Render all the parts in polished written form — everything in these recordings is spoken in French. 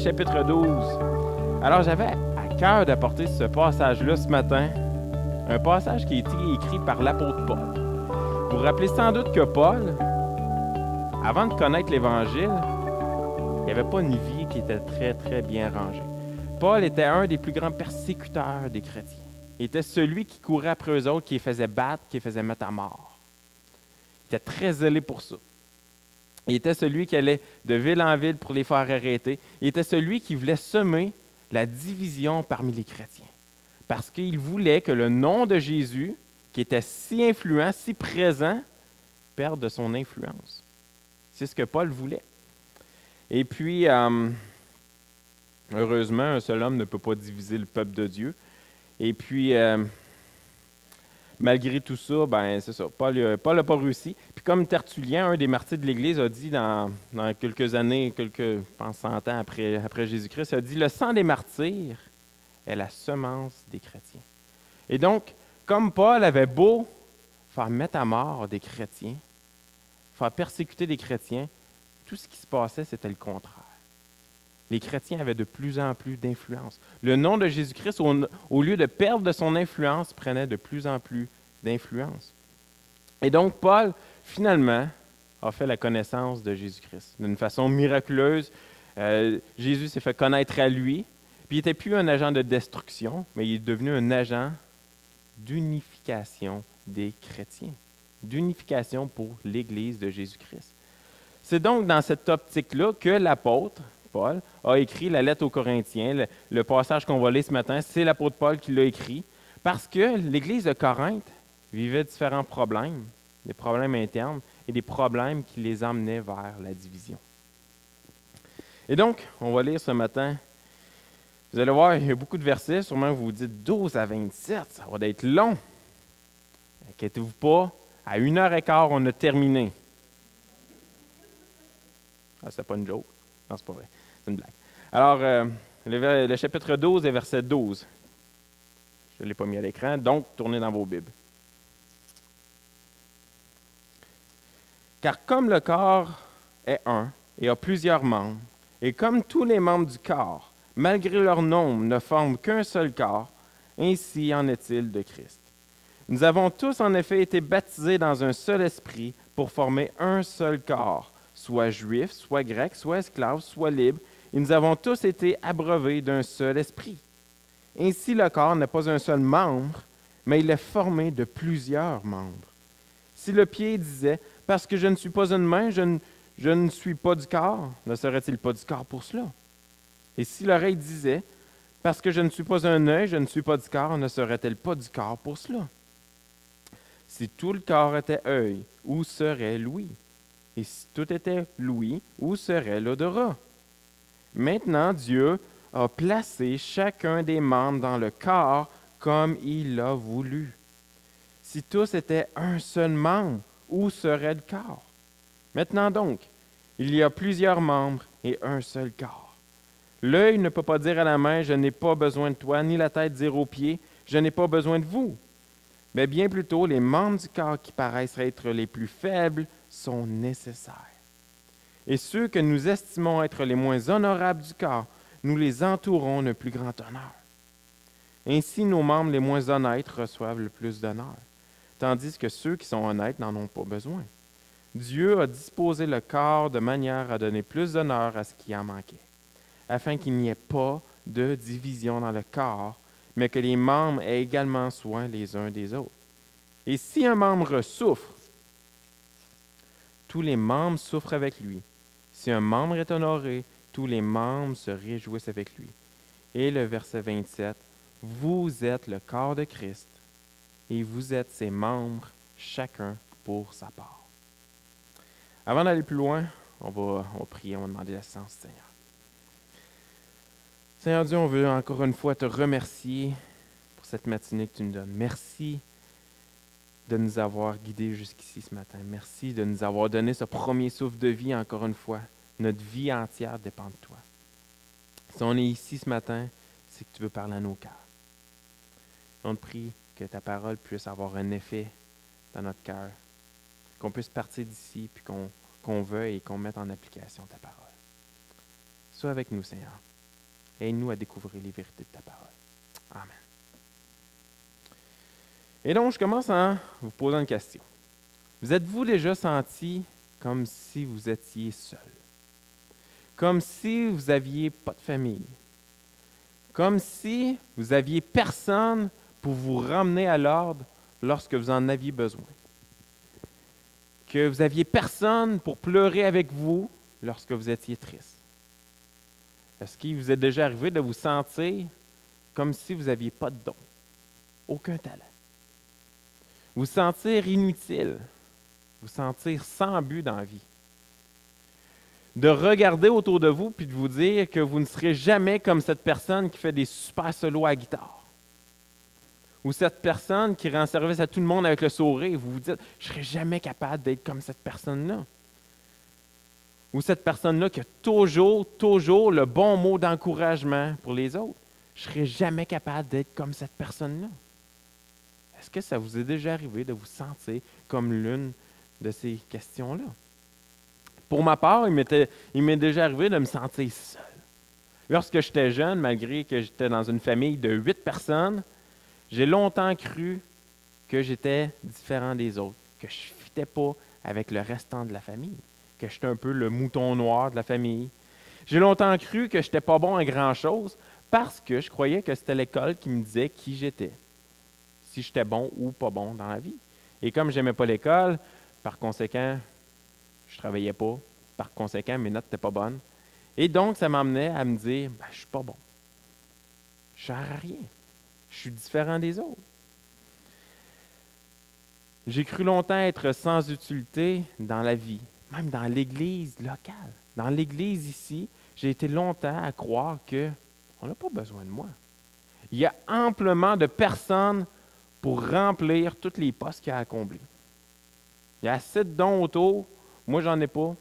chapitre 12. Alors, j'avais à cœur d'apporter ce passage-là ce matin, un passage qui a été écrit par l'apôtre Paul. Vous vous rappelez sans doute que Paul, avant de connaître l'Évangile, il n'y avait pas une vie qui était très, très bien rangée. Paul était un des plus grands persécuteurs des chrétiens. Il était celui qui courait après eux autres, qui les faisait battre, qui les faisait mettre à mort. Il était très zélé pour ça. Il était celui qui allait de ville en ville pour les faire arrêter. Il était celui qui voulait semer la division parmi les chrétiens. Parce qu'il voulait que le nom de Jésus, qui était si influent, si présent, perde de son influence. C'est ce que Paul voulait. Et puis, heureusement, un seul homme ne peut pas diviser le peuple de Dieu. Et puis, malgré tout ça, ben c'est ça, Paul n'a pas réussi. Puis comme Tertullien, un des martyrs de l'Église, a dit dans quelques années, je pense 100 ans après Jésus-Christ, il a dit « Le sang des martyrs est la semence des chrétiens. » Et donc, comme Paul avait beau faire mettre à mort des chrétiens, faire persécuter des chrétiens, tout ce qui se passait, c'était le contraire. Les chrétiens avaient de plus en plus d'influence. Le nom de Jésus-Christ, au lieu de perdre de son influence, prenait de plus en plus d'influence. Et donc, Paul, finalement, a fait la connaissance de Jésus-Christ. D'une façon miraculeuse, Jésus s'est fait connaître à lui, puis il n'était plus un agent de destruction, mais il est devenu un agent d'unification des chrétiens, d'unification pour l'Église de Jésus-Christ. C'est donc dans cette optique-là que l'apôtre Paul a écrit la lettre aux Corinthiens. Le passage qu'on va lire ce matin, c'est l'apôtre Paul qui l'a écrit, parce que l'Église de Corinthe vivait différents problèmes, des problèmes internes et des problèmes qui les emmenaient vers la division. Et donc, on va lire ce matin. Vous allez voir, il y a beaucoup de versets, sûrement vous vous dites 12 à 27, ça va être long. Inquiétez-vous pas, à 1h15, on a terminé. Ah, c'est pas une joke. Non, c'est pas vrai. C'est une blague. Alors, le chapitre 12 et verset 12. Je ne l'ai pas mis à l'écran, donc tournez dans vos Bibles. Car comme le corps est un et a plusieurs membres, et comme tous les membres du corps, malgré leur nombre, ne forment qu'un seul corps, ainsi en est-il de Christ. Nous avons tous en effet été baptisés dans un seul esprit pour former un seul corps, soit juif, soit grec, soit esclave, soit libre, et nous avons tous été abreuvés d'un seul esprit. Ainsi, le corps n'est pas un seul membre, mais il est formé de plusieurs membres. Si le pied disait « Parce que je ne suis pas une main, je ne suis pas du corps », ne serait-il pas du corps pour cela? Et si l'oreille disait « Parce que je ne suis pas un œil, je ne suis pas du corps », ne serait-elle pas du corps pour cela? Si tout le corps était œil, où serait l'ouïe? Et si tout était l'ouïe, où serait l'odorat? Maintenant, Dieu a placé chacun des membres dans le corps comme il l'a voulu. Si tous étaient un seul membre, où serait le corps? Maintenant donc, il y a plusieurs membres et un seul corps. L'œil ne peut pas dire à la main, « Je n'ai pas besoin de toi », ni la tête dire aux pieds, « Je n'ai pas besoin de vous ». Mais bien plutôt, les membres du corps qui paraissent être les plus faibles sont nécessaires. Et ceux que nous estimons être les moins honorables du corps, nous les entourons d'un plus grand honneur. Ainsi, nos membres les moins honnêtes reçoivent le plus d'honneur, tandis que ceux qui sont honnêtes n'en ont pas besoin. Dieu a disposé le corps de manière à donner plus d'honneur à ce qui en manquait, afin qu'il n'y ait pas de division dans le corps, mais que les membres aient également soin les uns des autres. Et si un membre souffre, tous les membres souffrent avec lui. Si un membre est honoré, tous les membres se réjouissent avec lui. Et le verset 27, « Vous êtes le corps de Christ, et vous êtes ses membres, chacun pour sa part. » Avant d'aller plus loin, on va prier, on va demander l'assistance du Seigneur. Seigneur Dieu, on veut encore une fois te remercier pour cette matinée que tu nous donnes. Merci de nous avoir guidés jusqu'ici ce matin. Merci de nous avoir donné ce premier souffle de vie encore une fois. Notre vie entière dépend de toi. Si on est ici ce matin, c'est que tu veux parler à nos cœurs. On te prie que ta parole puisse avoir un effet dans notre cœur, qu'on puisse partir d'ici, puis qu'on veuille et qu'on mette en application ta parole. Sois avec nous, Seigneur. Aide-nous à découvrir les vérités de ta parole. Amen. Et donc, je commence en vous posant une question. Vous êtes-vous déjà senti comme si vous étiez seul? Comme si vous n'aviez pas de famille? Comme si vous n'aviez personne pour vous ramener à l'ordre lorsque vous en aviez besoin? Que vous n'aviez personne pour pleurer avec vous lorsque vous étiez triste? Est-ce qu'il vous est déjà arrivé de vous sentir comme si vous n'aviez pas de don, aucun talent? Vous sentir inutile, vous sentir sans but dans la vie? De regarder autour de vous puis de vous dire que vous ne serez jamais comme cette personne qui fait des super solos à la guitare. Ou cette personne qui rend service à tout le monde avec le sourire. Vous vous dites, je ne serai jamais capable d'être comme cette personne-là. Ou cette personne-là qui a toujours le bon mot d'encouragement pour les autres. Je ne serai jamais capable d'être comme cette personne-là. Est-ce que ça vous est déjà arrivé de vous sentir comme l'une de ces questions-là? Pour ma part, il m'est déjà arrivé de me sentir seul. Lorsque j'étais jeune, malgré que j'étais dans une famille de 8 personnes, j'ai longtemps cru que j'étais différent des autres, que je ne fitais pas avec le restant de la famille, que j'étais un peu le mouton noir de la famille. J'ai longtemps cru que je n'étais pas bon à grand-chose parce que je croyais que c'était l'école qui me disait qui j'étais, si j'étais bon ou pas bon dans la vie. Et comme je n'aimais pas l'école, par conséquent, je ne travaillais pas. Par conséquent, mes notes n'étaient pas bonnes. Et donc, ça m'amenait à me dire, je ne suis pas bon. Je ne sers à rien. Je suis différent des autres. J'ai cru longtemps être sans utilité dans la vie, même dans l'Église locale. Dans l'Église ici, j'ai été longtemps à croire qu'on n'a pas besoin de moi. Il y a amplement de personnes pour remplir tous les postes qu'il y a à combler. Il y a assez de dons autour, moi j'en ai pas.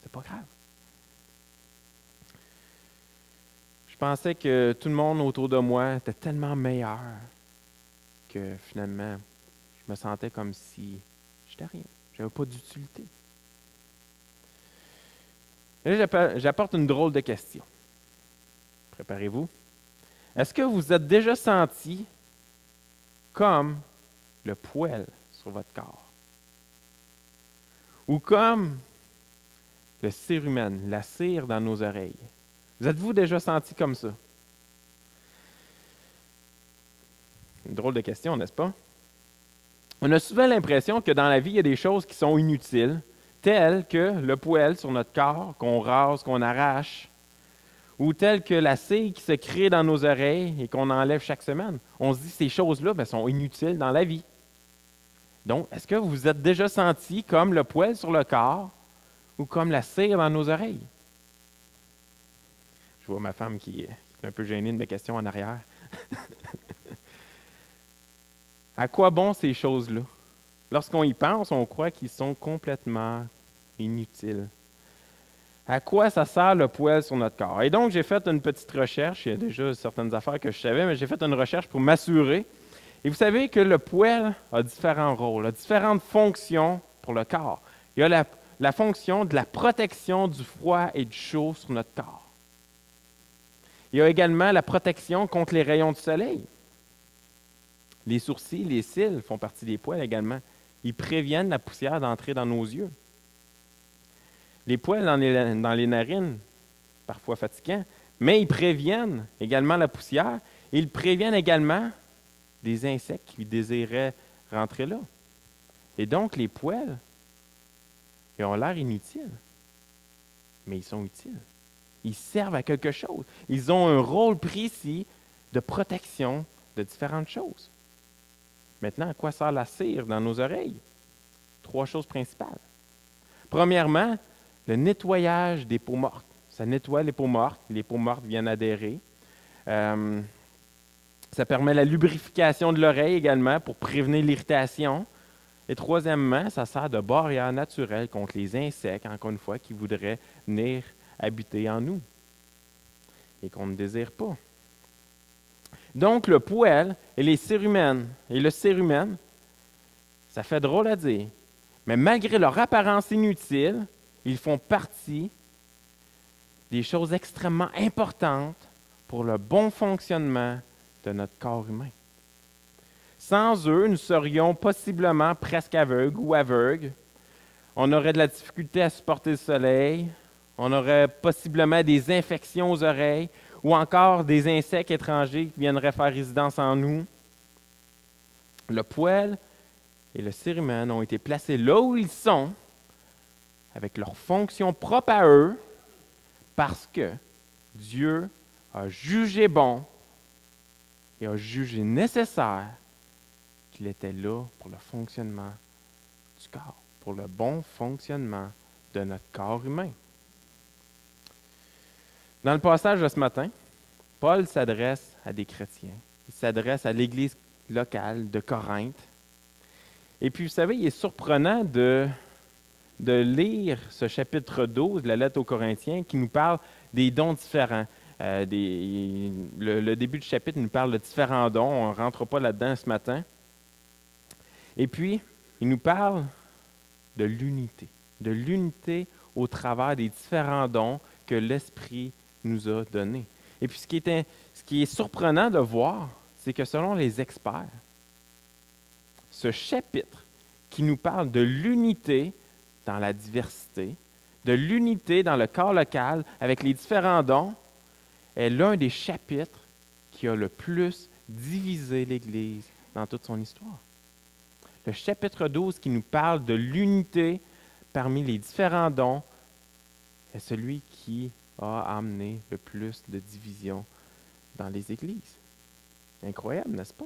C'est pas grave. Je pensais que tout le monde autour de moi était tellement meilleur que finalement, je me sentais comme si j'étais rien. Je n'avais pas d'utilité. Et là, j'apporte une drôle de question. Préparez-vous. Est-ce que vous êtes déjà senti comme le poil sur votre corps? Ou comme le cérumen, la cire dans nos oreilles? Vous êtes-vous déjà senti comme ça? Une drôle de question, n'est-ce pas? On a souvent l'impression que dans la vie, il y a des choses qui sont inutiles, telles que le poil sur notre corps, qu'on rase, qu'on arrache, ou telles que la cire qui se crée dans nos oreilles et qu'on enlève chaque semaine. On se dit que ces choses-là sont inutiles dans la vie. Donc, est-ce que vous vous êtes déjà senti comme le poil sur le corps ou comme la cire dans nos oreilles? Je vois ma femme qui est un peu gênée de mes questions en arrière. À quoi bon ces choses-là? Lorsqu'on y pense, on croit qu'ils sont complètement inutiles. À quoi ça sert le poil sur notre corps? Et donc, j'ai fait une petite recherche. Il y a déjà certaines affaires que je savais, mais j'ai fait une recherche pour m'assurer. Et vous savez que le poil a différents rôles, a différentes fonctions pour le corps. Il y a la fonction de la protection du froid et du chaud sur notre corps. Il y a également la protection contre les rayons du soleil. Les sourcils, les cils font partie des poils également. Ils préviennent la poussière d'entrer dans nos yeux. Les poils dans les narines, parfois fatigants, mais ils préviennent également la poussière et ils préviennent également des insectes qui désiraient rentrer là. Et donc, les poils, ils ont l'air inutiles, mais ils sont utiles. Ils servent à quelque chose. Ils ont un rôle précis de protection de différentes choses. Maintenant, à quoi sert la cire dans nos oreilles? 3 choses principales. Premièrement, le nettoyage des peaux mortes. Ça nettoie les peaux mortes. Les peaux mortes viennent adhérer. Ça permet la lubrification de l'oreille également pour prévenir l'irritation. Et troisièmement, ça sert de barrière naturelle contre les insectes, encore une fois, qui voudraient venir habiter en nous et qu'on ne désire pas. Donc, le poil et les cérumènes et le cérumen, ça fait drôle à dire, mais malgré leur apparence inutile, ils font partie des choses extrêmement importantes pour le bon fonctionnement de notre corps humain. Sans eux, nous serions possiblement presque aveugles ou aveugles. On aurait de la difficulté à supporter le soleil. On aurait possiblement des infections aux oreilles ou encore des insectes étrangers qui viendraient faire résidence en nous. Le poêle et le cérumen ont été placés là où ils sont, avec leurs fonctions propres à eux, parce que Dieu a jugé bon et a jugé nécessaire qu'il était là pour le fonctionnement du corps, pour le bon fonctionnement de notre corps humain. Dans le passage de ce matin, Paul s'adresse à des chrétiens. Il s'adresse à l'église locale de Corinthe. Et puis, vous savez, il est surprenant de lire ce chapitre 12 de la lettre aux Corinthiens qui nous parle des dons différents. Le début du chapitre nous parle de différents dons. On ne rentre pas là-dedans ce matin. Et puis, il nous parle de l'unité au travers des différents dons que l'Esprit nous a donnés. Et puis, ce qui est surprenant de voir, c'est que selon les experts, ce chapitre qui nous parle de l'unité dans la diversité, de l'unité dans le corps local avec les différents dons, est l'un des chapitres qui a le plus divisé l'Église dans toute son histoire. Le chapitre 12 qui nous parle de l'unité parmi les différents dons est celui qui a amené le plus de division dans les églises. Incroyable, n'est-ce pas?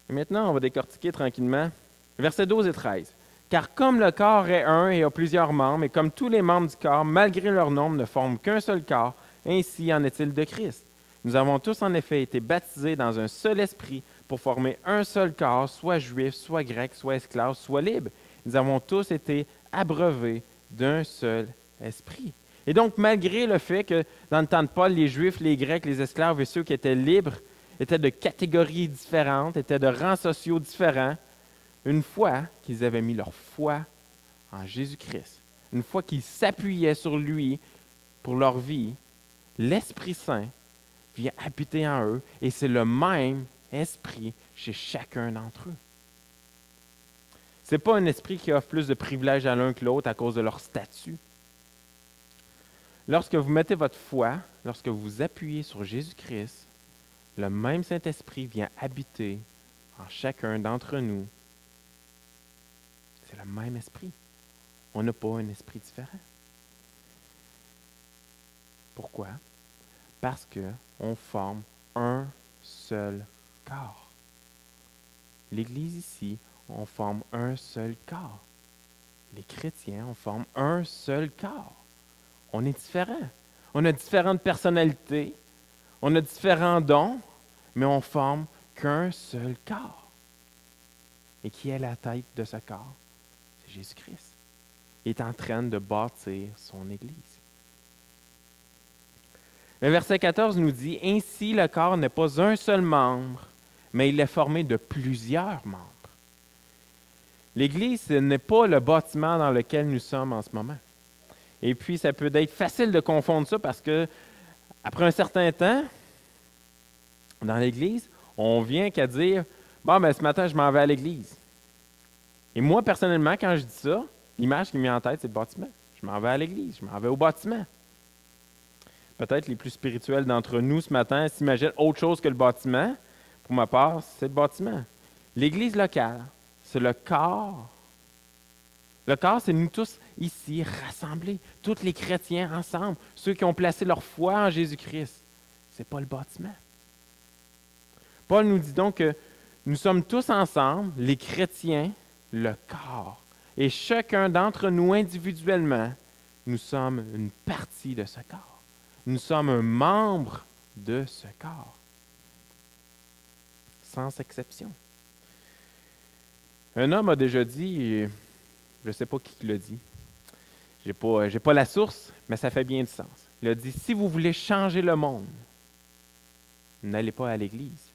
Et maintenant, on va décortiquer tranquillement versets 12 et 13. « Car comme le corps est un et a plusieurs membres, et comme tous les membres du corps, malgré leur nombre, ne forment qu'un seul corps, ainsi en est-il de Christ. Nous avons tous en effet été baptisés dans un seul esprit pour former un seul corps, soit juif, soit grec, soit esclave, soit libre. Nous avons tous été abreuvés d'un seul esprit. » Et donc, malgré le fait que dans le temps de Paul, les Juifs, les Grecs, les esclaves et ceux qui étaient libres étaient de catégories différentes, étaient de rangs sociaux différents, une fois qu'ils avaient mis leur foi en Jésus-Christ, une fois qu'ils s'appuyaient sur lui pour leur vie, l'Esprit Saint vient habiter en eux et c'est le même esprit chez chacun d'entre eux. Ce n'est pas un esprit qui offre plus de privilèges à l'un que l'autre à cause de leur statut. Lorsque vous mettez votre foi, lorsque vous appuyez sur Jésus-Christ, le même Saint-Esprit vient habiter en chacun d'entre nous. C'est le même esprit. On n'a pas un esprit différent. Pourquoi? Parce qu'on forme un seul corps. L'Église ici, on forme un seul corps. Les chrétiens, on forme un seul corps. On est différents. On a différentes personnalités, on a différents dons, mais on forme qu'un seul corps. Et qui est la tête de ce corps? C'est Jésus-Christ. Il est en train de bâtir son Église. Le verset 14 nous dit « Ainsi, le corps n'est pas un seul membre, mais il est formé de plusieurs membres. » L'Église, ce n'est pas le bâtiment dans lequel nous sommes en ce moment. Et puis, ça peut être facile de confondre ça parce que, après un certain temps, dans l'Église, on vient qu'à dire « Bon, ben, ce matin, je m'en vais à l'Église. » Et moi, personnellement, quand je dis ça, l'image qui me vient en tête, c'est le bâtiment. Je m'en vais à l'Église, je m'en vais au bâtiment. Peut-être les plus spirituels d'entre nous ce matin s'imaginent autre chose que le bâtiment. Pour ma part, c'est le bâtiment. L'Église locale, c'est le corps. Le corps, c'est nous tous ici rassemblés, tous les chrétiens ensemble, ceux qui ont placé leur foi en Jésus-Christ. Ce n'est pas le bâtiment. Paul nous dit donc que nous sommes tous ensemble, les chrétiens, le corps. Et chacun d'entre nous individuellement, nous sommes une partie de ce corps. Nous sommes un membre de ce corps. Sans exception. Un homme a déjà dit, je ne sais pas qui l'a dit, je n'ai pas la source, mais ça fait bien du sens. Il a dit, si vous voulez changer le monde, n'allez pas à l'Église.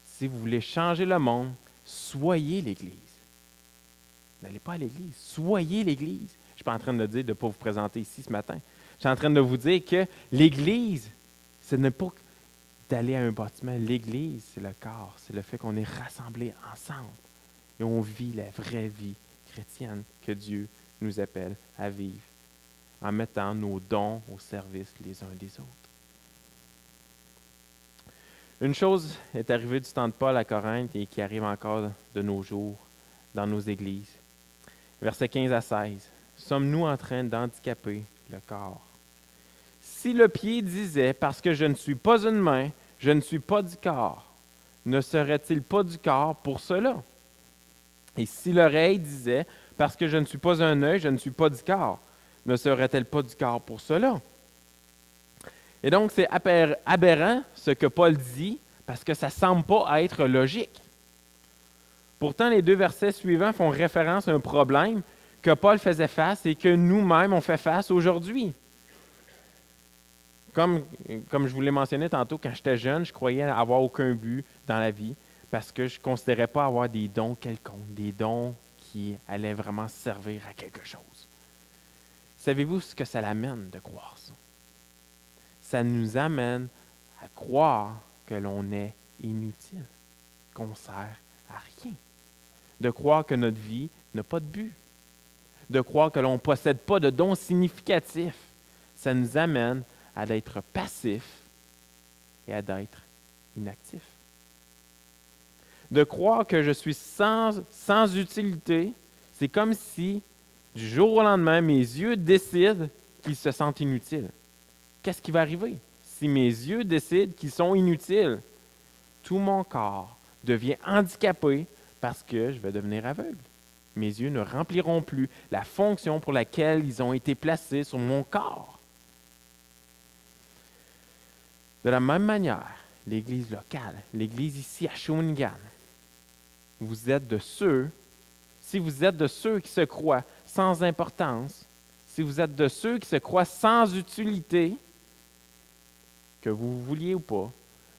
Si vous voulez changer le monde, soyez l'Église. n'allez pas à l'Église. Soyez l'Église. Je ne suis pas en train de dire de ne pas vous présenter ici ce matin. Je suis en train de vous dire que l'Église, ce n'est pas d'aller à un bâtiment. L'Église, c'est le corps. C'est le fait qu'on est rassemblés ensemble. Et on vit la vraie vie chrétienne que Dieu nous appelle à vivre en mettant nos dons au service les uns des autres. Une chose est arrivée du temps de Paul à Corinthe et qui arrive encore de nos jours dans nos églises. Versets 15 à 16. Sommes-nous en train d'handicaper le corps? Si le pied disait, parce que je ne suis pas une main, je ne suis pas du corps, ne serait-il pas du corps pour cela? Et si l'oreille disait, parce que je ne suis pas un œil, je ne suis pas du corps, ne serait-elle pas du corps pour cela? Et donc, c'est aberrant ce que Paul dit, parce que ça ne semble pas être logique. Pourtant, les deux versets suivants font référence à un problème que Paul faisait face et que nous-mêmes on fait face aujourd'hui. Comme je vous l'ai mentionné tantôt, quand j'étais jeune, je croyais avoir aucun but dans la vie parce que je ne considérais pas avoir des dons quelconques, des dons qui allaient vraiment servir à quelque chose. Savez-vous ce que ça l'amène de croire ça? Ça nous amène à croire que l'on est inutile, qu'on ne sert à rien. De croire que notre vie n'a pas de but. De croire que l'on ne possède pas de dons significatifs. Ça nous amène à être passifs et à être inactifs. De croire que je suis sans utilité, c'est comme si, du jour au lendemain, mes yeux décident qu'ils se sentent inutiles. Qu'est-ce qui va arriver? Si mes yeux décident qu'ils sont inutiles, tout mon corps devient handicapé parce que je vais devenir aveugle. Mes yeux ne rempliront plus la fonction pour laquelle ils ont été placés sur mon corps. De la même manière, l'Église locale, l'Église ici à Shawinigan, si vous êtes de ceux qui se croient sans importance, si vous êtes de ceux qui se croient sans utilité, que vous vouliez ou pas,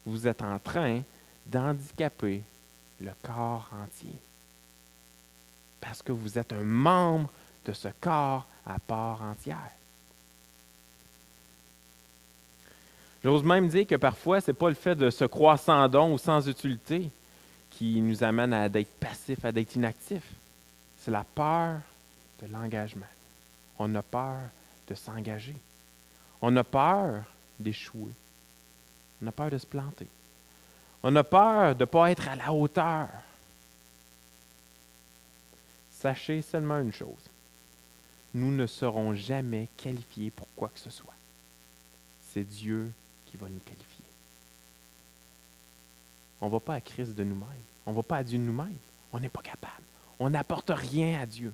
vous êtes en train d'handicaper le corps entier. Parce que vous êtes un membre de ce corps à part entière. J'ose même dire que parfois, ce n'est pas le fait de se croire sans don ou sans utilité qui nous amène à être passif, à être inactif. C'est la peur de l'engagement. On a peur de s'engager. On a peur d'échouer. On a peur de se planter. On a peur de ne pas être à la hauteur. Sachez seulement une chose. Nous ne serons jamais qualifiés pour quoi que ce soit. C'est Dieu qui va nous qualifier. On ne va pas à Christ de nous-mêmes. On ne va pas à Dieu de nous-mêmes. On n'est pas capable. On n'apporte rien à Dieu.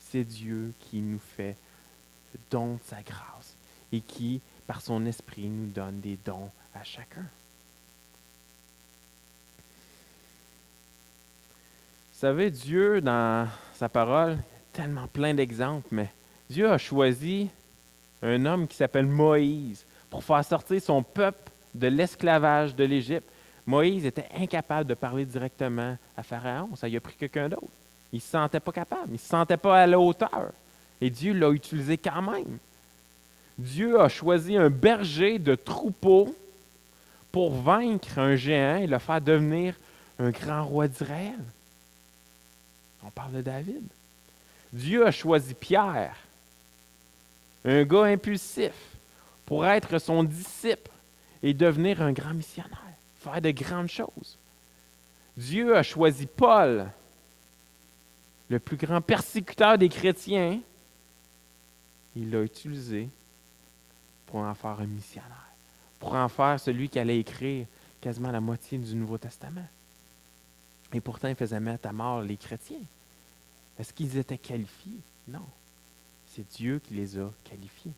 C'est Dieu qui nous fait le don de sa grâce et qui, par son esprit, nous donne des dons à chacun. Vous savez, Dieu, dans sa parole, tellement plein d'exemples, mais Dieu a choisi un homme qui s'appelle Moïse pour faire sortir son peuple de l'esclavage de l'Égypte. Moïse était incapable de parler directement à Pharaon. Ça lui a pris quelqu'un d'autre. Il ne se sentait pas capable. Il ne se sentait pas à la hauteur. Et Dieu l'a utilisé quand même. Dieu a choisi un berger de troupeau pour vaincre un géant et le faire devenir un grand roi d'Israël. On parle de David. Dieu a choisi Pierre, un gars impulsif, pour être son disciple et devenir un grand missionnaire, faire de grandes choses. Dieu a choisi Paul, le plus grand persécuteur des chrétiens. Il l'a utilisé pour en faire un missionnaire, pour en faire celui qui allait écrire quasiment la moitié du Nouveau Testament. Et pourtant, il faisait mettre à mort les chrétiens. Est-ce qu'ils étaient qualifiés? Non. C'est Dieu qui les a qualifiés.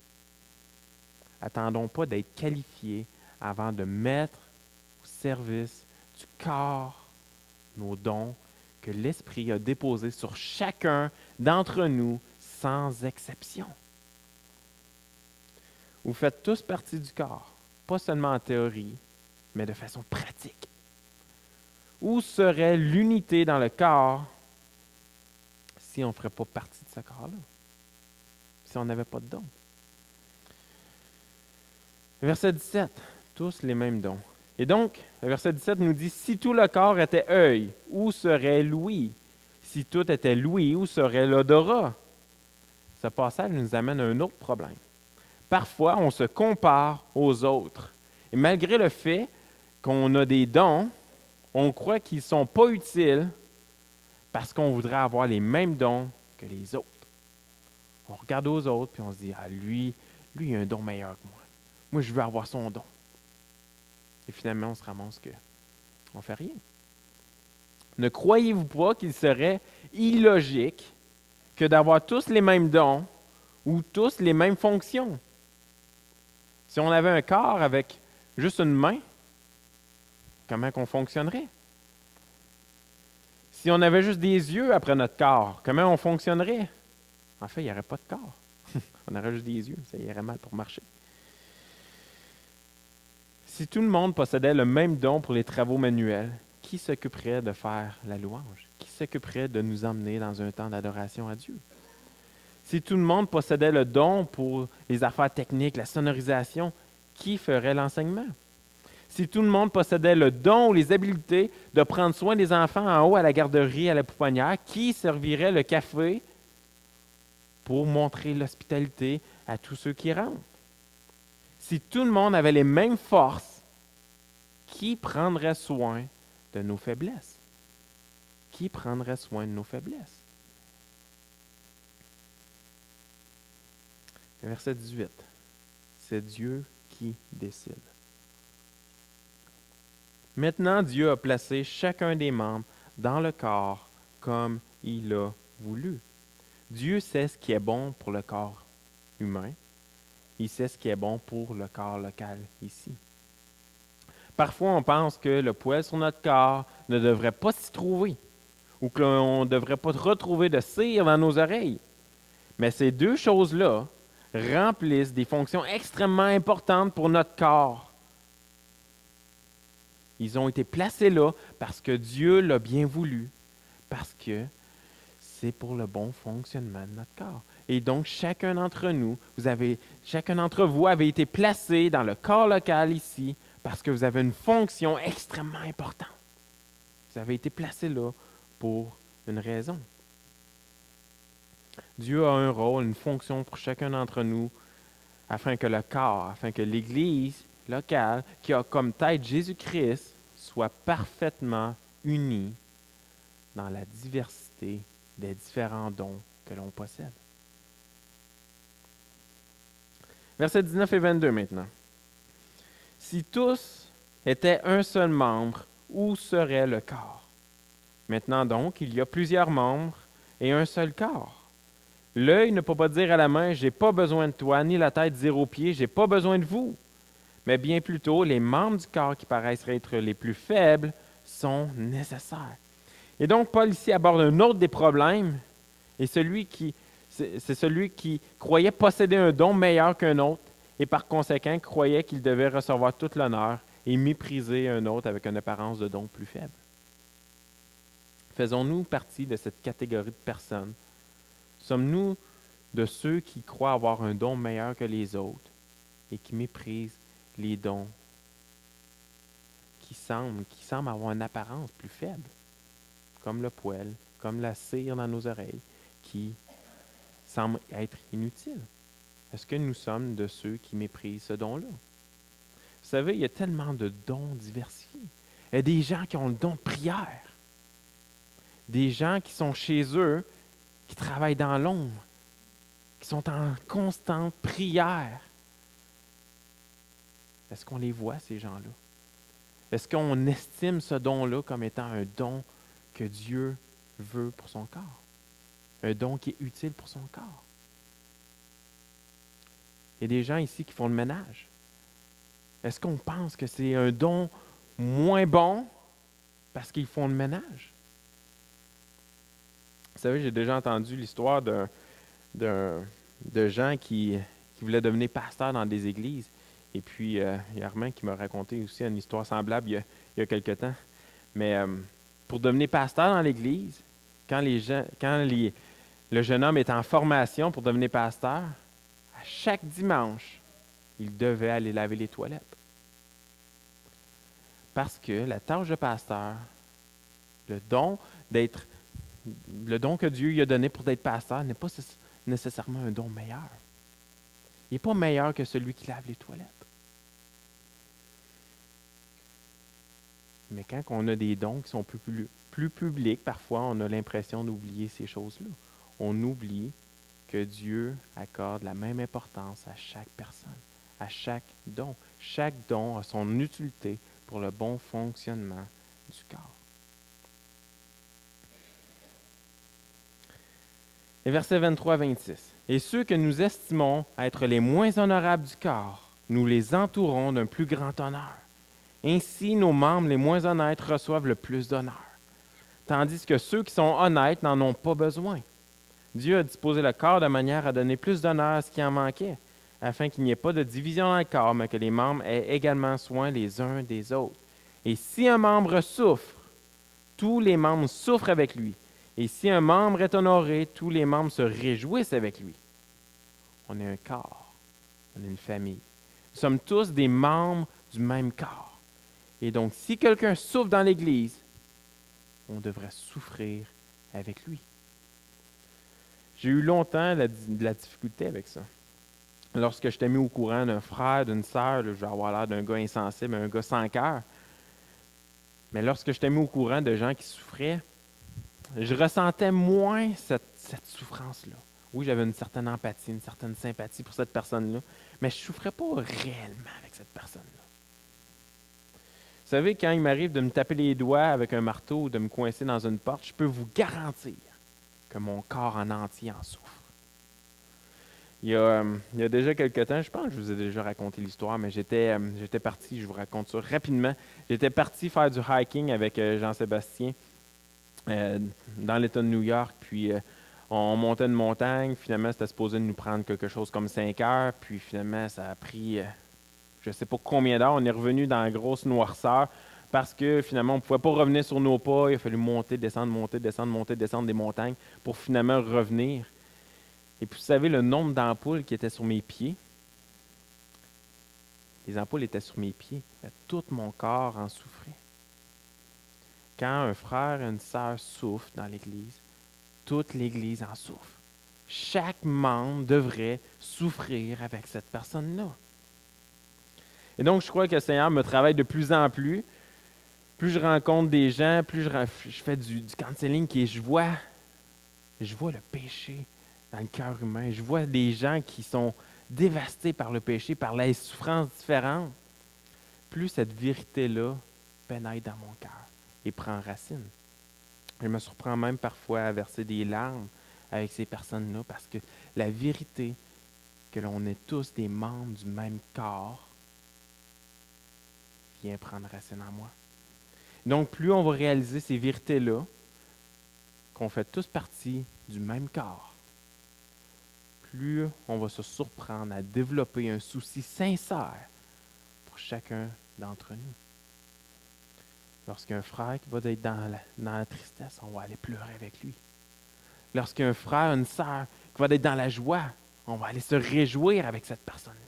Attendons pas d'être qualifiés avant de mettre au service du corps nos dons que l'Esprit a déposés sur chacun d'entre nous sans exception. Vous faites tous partie du corps, pas seulement en théorie, mais de façon pratique. Où serait l'unité dans le corps si on ne ferait pas partie de ce corps-là, si on n'avait pas de dons. Verset 17, tous les mêmes dons. Et donc, le verset 17 nous dit, si tout le corps était œil, où serait l'ouïe? Si tout était l'ouïe, où serait l'odorat? Ce passage nous amène à un autre problème. Parfois, on se compare aux autres. Et malgré le fait qu'on a des dons, on croit qu'ils ne sont pas utiles parce qu'on voudrait avoir les mêmes dons que les autres. On regarde aux autres puis on se dit, ah, lui, il a un don meilleur que moi. Moi, je veux avoir son don. Et finalement, on se ramasse qu'on ne fait rien. Ne croyez-vous pas qu'il serait illogique que d'avoir tous les mêmes dons ou tous les mêmes fonctions? Si on avait un corps avec juste une main, comment qu'on fonctionnerait? Si on avait juste des yeux après notre corps, comment on fonctionnerait? En fait, il n'y aurait pas de corps. On aurait juste des yeux, ça irait mal pour marcher. Si tout le monde possédait le même don pour les travaux manuels, qui s'occuperait de faire la louange? Qui s'occuperait de nous emmener dans un temps d'adoration à Dieu? Si tout le monde possédait le don pour les affaires techniques, la sonorisation, qui ferait l'enseignement? Si tout le monde possédait le don ou les habiletés de prendre soin des enfants en haut à la garderie, à la pouponnière, qui servirait le café pour montrer l'hospitalité à tous ceux qui rentrent? Si tout le monde avait les mêmes forces, qui prendrait soin de nos faiblesses? Qui prendrait soin de nos faiblesses? Verset 18. C'est Dieu qui décide. Maintenant, Dieu a placé chacun des membres dans le corps comme il a voulu. Dieu sait ce qui est bon pour le corps humain. Il sait ce qui est bon pour le corps local ici. Parfois, on pense que le poil sur notre corps ne devrait pas s'y trouver ou qu'on ne devrait pas retrouver de cire dans nos oreilles. Mais ces deux choses-là remplissent des fonctions extrêmement importantes pour notre corps. Ils ont été placés là parce que Dieu l'a bien voulu, parce que c'est pour le bon fonctionnement de notre corps. Et donc, chacun d'entre vous avez été placé dans le corps local ici parce que vous avez une fonction extrêmement importante. Vous avez été placé là pour une raison. Dieu a un rôle, une fonction pour chacun d'entre nous afin que le corps, afin que l'Église locale, qui a comme tête Jésus-Christ, soit parfaitement unie dans la diversité des différents dons que l'on possède. Versets 19 et 22 maintenant. Si tous étaient un seul membre, où serait le corps? Maintenant donc, il y a plusieurs membres et un seul corps. L'œil ne peut pas dire à la main, « J'ai pas besoin de toi », ni la tête dire aux pieds, « J'ai pas besoin de vous ». Mais bien plutôt, les membres du corps qui paraissent être les plus faibles sont nécessaires. Et donc, Paul ici aborde un autre des problèmes, et c'est celui qui croyait posséder un don meilleur qu'un autre, et par conséquent croyait qu'il devait recevoir toute l'honneur et mépriser un autre avec une apparence de don plus faible. Faisons-nous partie de cette catégorie de personnes? Sommes-nous de ceux qui croient avoir un don meilleur que les autres et qui méprisent les dons qui semblent avoir une apparence plus faible, comme le poil, comme la cire dans nos oreilles, qui semblent être inutiles? Est-ce que nous sommes de ceux qui méprisent ce don-là? Vous savez, il y a tellement de dons diversifiés. Il y a des gens qui ont le don de prière, des gens qui sont chez eux, qui travaillent dans l'ombre, qui sont en constante prière. Est-ce qu'on les voit, ces gens-là? Est-ce qu'on estime ce don-là comme étant un don que Dieu veut pour son corps? Un don qui est utile pour son corps? Il y a des gens ici qui font le ménage. Est-ce qu'on pense que c'est un don moins bon parce qu'ils font le ménage? Vous savez, j'ai déjà entendu l'histoire de gens qui voulaient devenir pasteurs dans des églises. Et puis, il y a Armand qui m'a raconté aussi une histoire semblable il y a quelque temps. Mais pour devenir pasteur dans l'église, quand le jeune homme était en formation pour devenir pasteur, à chaque dimanche, il devait aller laver les toilettes. Parce que la tâche de pasteur, le don que Dieu lui a donné pour être pasteur n'est pas nécessairement un don meilleur. Il n'est pas meilleur que celui qui lave les toilettes. Mais quand on a des dons qui sont plus publics, parfois on a l'impression d'oublier ces choses-là. On oublie que Dieu accorde la même importance à chaque personne, à chaque don. Chaque don a son utilité pour le bon fonctionnement du corps. Et versets 23 à 26. « Et ceux que nous estimons être les moins honorables du corps, nous les entourons d'un plus grand honneur. Ainsi, nos membres les moins honnêtes reçoivent le plus d'honneur, tandis que ceux qui sont honnêtes n'en ont pas besoin. Dieu a disposé le corps de manière à donner plus d'honneur à ce qui en manquait, afin qu'il n'y ait pas de division dans le corps, mais que les membres aient également soin les uns des autres. Et si un membre souffre, tous les membres souffrent avec lui. Et si un membre est honoré, tous les membres se réjouissent avec lui. » On est un corps, on est une famille. Nous sommes tous des membres du même corps. Et donc, si quelqu'un souffre dans l'Église, on devrait souffrir avec lui. J'ai eu longtemps de la difficulté avec ça. Lorsque je t'ai mis au courant d'un frère, d'une sœur, je vais avoir l'air d'un gars insensible, un gars sans cœur. Mais lorsque je t'ai mis au courant de gens qui souffraient, je ressentais moins cette souffrance-là. Oui, j'avais une certaine empathie, une certaine sympathie pour cette personne-là, mais je ne souffrais pas réellement avec cette personne-là. Vous savez, quand il m'arrive de me taper les doigts avec un marteau ou de me coincer dans une porte, je peux vous garantir que mon corps en entier en souffre. Il y a déjà quelque temps, je pense que je vous ai déjà raconté l'histoire, mais j'étais parti, je vous raconte ça rapidement, j'étais parti faire du hiking avec Jean-Sébastien dans l'État de New York, puis on montait une montagne, finalement c'était supposé nous prendre quelque chose comme 5 heures, puis finalement ça a pris je ne sais pas combien d'heures, on est revenu dans la grosse noirceur, parce que finalement on ne pouvait pas revenir sur nos pas, il a fallu monter, descendre des montagnes pour finalement revenir. Et puis, vous savez, le nombre d'ampoules qui étaient sur mes pieds, les ampoules étaient sur mes pieds, mais tout mon corps en souffrait. Quand un frère et une sœur souffrent dans l'Église, toute l'Église en souffre. Chaque membre devrait souffrir avec cette personne-là. Et donc, je crois que le Seigneur me travaille de plus en plus. Plus je rencontre des gens, plus je fais du counseling et je vois le péché dans le cœur humain. Je vois des gens qui sont dévastés par le péché, par les souffrances différentes. Plus cette vérité-là pénètre dans mon cœur et prend racine. Je me surprends même parfois à verser des larmes avec ces personnes-là parce que la vérité que l'on est tous des membres du même corps vient prendre racine en moi. Donc, plus on va réaliser ces vérités-là, qu'on fait tous partie du même corps, plus on va se surprendre à développer un souci sincère pour chacun d'entre nous. Lorsqu'un frère qui va être dans la tristesse, on va aller pleurer avec lui. Lorsqu'un frère, une sœur qui va être dans la joie, on va aller se réjouir avec cette personne-là.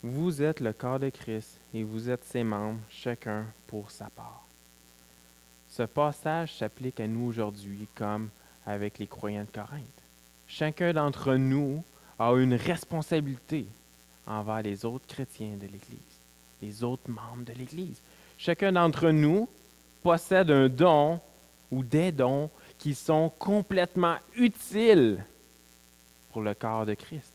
Vous êtes le corps de Christ et vous êtes ses membres, chacun pour sa part. Ce passage s'applique à nous aujourd'hui comme avec les croyants de Corinthe. Chacun d'entre nous a une responsabilité envers les autres chrétiens de l'Église, les autres membres de l'Église. Chacun d'entre nous possède un don ou des dons qui sont complètement utiles pour le corps de Christ.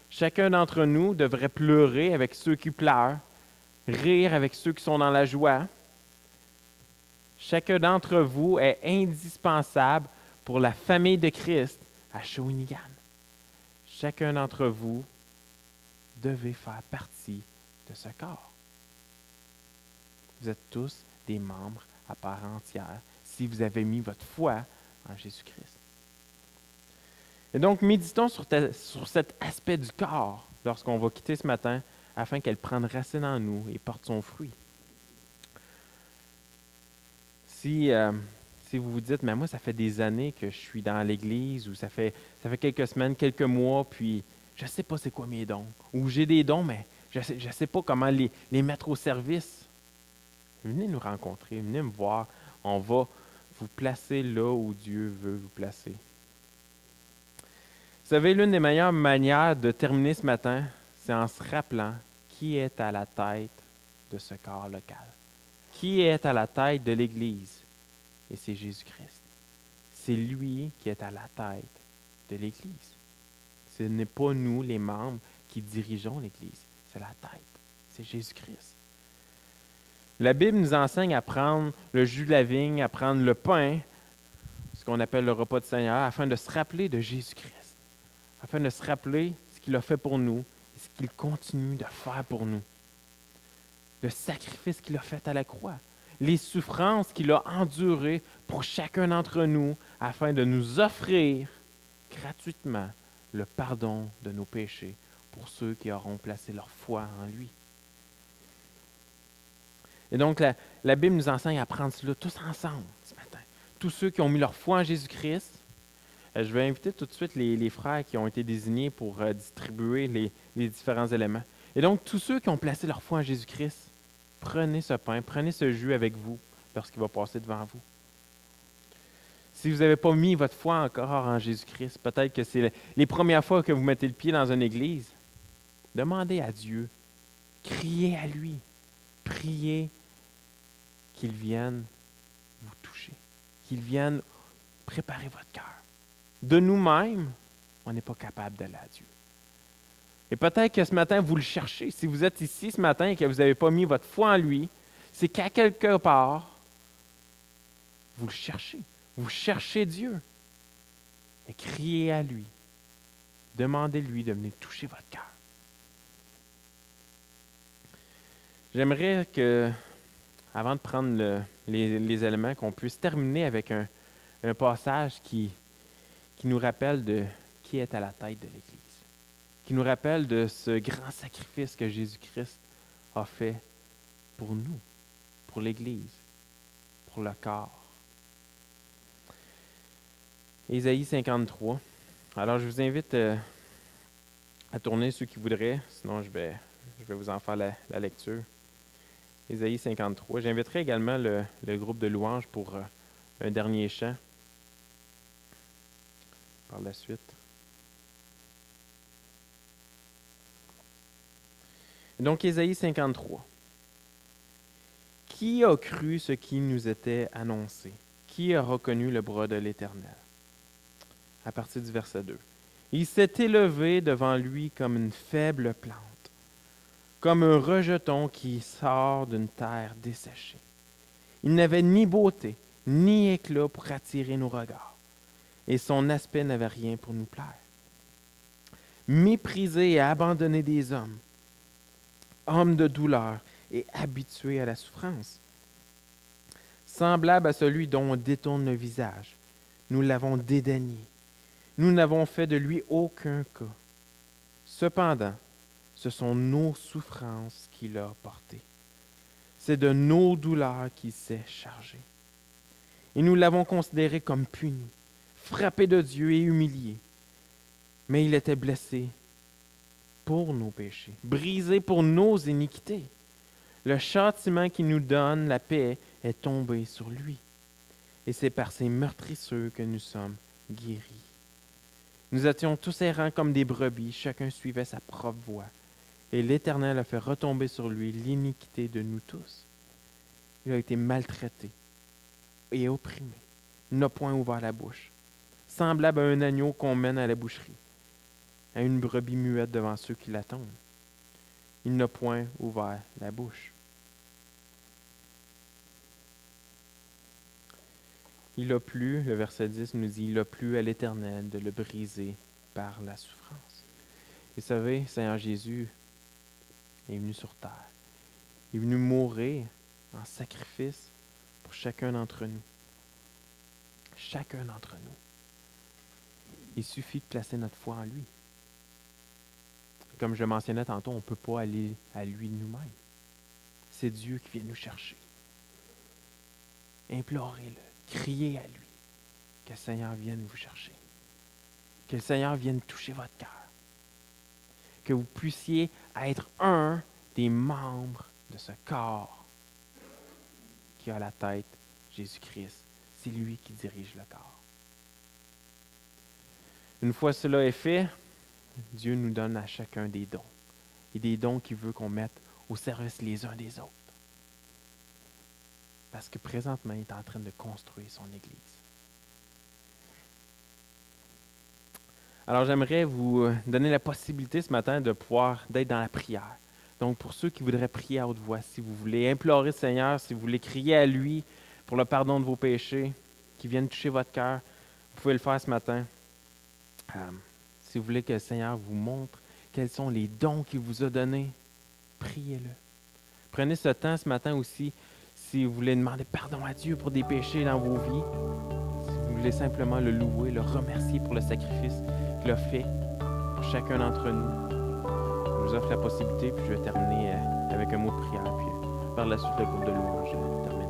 Chacun d'entre nous devrait pleurer avec ceux qui pleurent, rire avec ceux qui sont dans la joie. Chacun d'entre vous est indispensable pour la famille de Christ à Shawinigan. Chacun d'entre vous devait faire partie de ce corps. Vous êtes tous des membres à part entière si vous avez mis votre foi en Jésus-Christ. Et donc, méditons sur cet aspect du corps lorsqu'on va quitter ce matin afin qu'elle prenne racine en nous et porte son fruit. Si vous vous dites, mais moi, ça fait des années que je suis dans l'Église, ou ça fait quelques semaines, quelques mois, puis je ne sais pas c'est quoi mes dons, ou j'ai des dons, mais je ne sais pas comment les mettre au service, venez nous rencontrer, venez me voir. On va vous placer là où Dieu veut vous placer. Vous savez, l'une des meilleures manières de terminer ce matin, c'est en se rappelant qui est à la tête de ce corps local. Qui est à la tête de l'Église? Et c'est Jésus-Christ. C'est lui qui est à la tête de l'Église. Ce n'est pas nous, les membres, qui dirigeons l'Église. C'est la tête. C'est Jésus-Christ. La Bible nous enseigne à prendre le jus de la vigne, à prendre le pain, ce qu'on appelle le repas du Seigneur, afin de se rappeler de Jésus-Christ, afin de se rappeler ce qu'il a fait pour nous et ce qu'il continue de faire pour nous. Le sacrifice qu'il a fait à la croix, les souffrances qu'il a endurées pour chacun d'entre nous, afin de nous offrir gratuitement le pardon de nos péchés pour ceux qui auront placé leur foi en lui. Et donc, la Bible nous enseigne à prendre cela tous ensemble ce matin. Tous ceux qui ont mis leur foi en Jésus-Christ. Je vais inviter tout de suite les frères qui ont été désignés pour distribuer les différents éléments. Et donc, tous ceux qui ont placé leur foi en Jésus-Christ, prenez ce pain, prenez ce jus avec vous lorsqu'il va passer devant vous. Si vous n'avez pas mis votre foi encore en Jésus-Christ, peut-être que c'est les premières fois que vous mettez le pied dans une église, demandez à Dieu, criez à lui, priez qu'il vienne vous toucher, qu'il vienne préparer votre cœur. De nous-mêmes, on n'est pas capable d'aller à Dieu. Et peut-être que ce matin, vous le cherchez. Si vous êtes ici ce matin et que vous n'avez pas mis votre foi en lui, c'est qu'à quelque part, vous le cherchez. Vous cherchez Dieu. Et criez à lui. Demandez-lui de venir toucher votre cœur. J'aimerais que, avant de prendre les éléments, qu'on puisse terminer avec un passage qui nous rappelle de qui est à la tête de l'Église, qui nous rappelle de ce grand sacrifice que Jésus-Christ a fait pour nous, pour l'Église, pour le corps. Ésaïe 53. Alors, je vous invite à tourner ceux qui voudraient, sinon je vais vous en faire la lecture. Ésaïe 53. J'inviterai également le groupe de louanges pour un dernier chant par la suite. Donc, Ésaïe 53. Qui a cru ce qui nous était annoncé? Qui a reconnu le bras de l'Éternel? À partir du verset 2. Il s'est élevé devant lui comme une faible plante, comme un rejeton qui sort d'une terre desséchée. Il n'avait ni beauté, ni éclat pour attirer nos regards, et son aspect n'avait rien pour nous plaire. Méprisé et abandonné des hommes, homme de douleur et habitué à la souffrance. Semblable à celui dont on détourne le visage, nous l'avons dédaigné. Nous n'avons fait de lui aucun cas. Cependant, ce sont nos souffrances qu'il a portées. C'est de nos douleurs qu'il s'est chargé. Et nous l'avons considéré comme puni, frappé de Dieu et humilié. Mais il était blessé pour nos péchés, brisé pour nos iniquités. Le châtiment qui nous donne la paix est tombé sur lui. Et c'est par ses meurtrissures que nous sommes guéris. Nous étions tous errants comme des brebis, chacun suivait sa propre voie. Et l'Éternel a fait retomber sur lui l'iniquité de nous tous. Il a été maltraité et opprimé. Il n'a point ouvert la bouche. Semblable à un agneau qu'on mène à la boucherie, à une brebis muette devant ceux qui l'attendent. Il n'a point ouvert la bouche. Il a plu, le verset 10 nous dit, il a plu à l'Éternel de le briser par la souffrance. Et vous savez, Seigneur Jésus est venu sur terre. Il est venu mourir en sacrifice pour chacun d'entre nous. Chacun d'entre nous. Il suffit de placer notre foi en lui. Comme je mentionnais tantôt, on ne peut pas aller à lui nous-mêmes. C'est Dieu qui vient nous chercher. Implorez-le, criez à lui, que le Seigneur vienne vous chercher. Que le Seigneur vienne toucher votre cœur. Que vous puissiez être un des membres de ce corps qui a la tête, Jésus-Christ. C'est lui qui dirige le corps. Une fois cela est fait, Dieu nous donne à chacun des dons. Et des dons qu'il veut qu'on mette au service les uns des autres. Parce que présentement, il est en train de construire son Église. Alors, j'aimerais vous donner la possibilité ce matin d'être dans la prière. Donc, pour ceux qui voudraient prier à haute voix, si vous voulez implorer le Seigneur, si vous voulez crier à lui pour le pardon de vos péchés, qui viennent toucher votre cœur, vous pouvez le faire ce matin. Si vous voulez que le Seigneur vous montre quels sont les dons qu'il vous a donnés, priez-le. Prenez ce temps ce matin aussi, si vous voulez demander pardon à Dieu pour des péchés dans vos vies, si vous voulez simplement le louer, le remercier pour le sacrifice qu'il a fait pour chacun d'entre nous. Je vous offre la possibilité, puis je vais terminer avec un mot de prière, puis par la suite le groupe de louanges termine.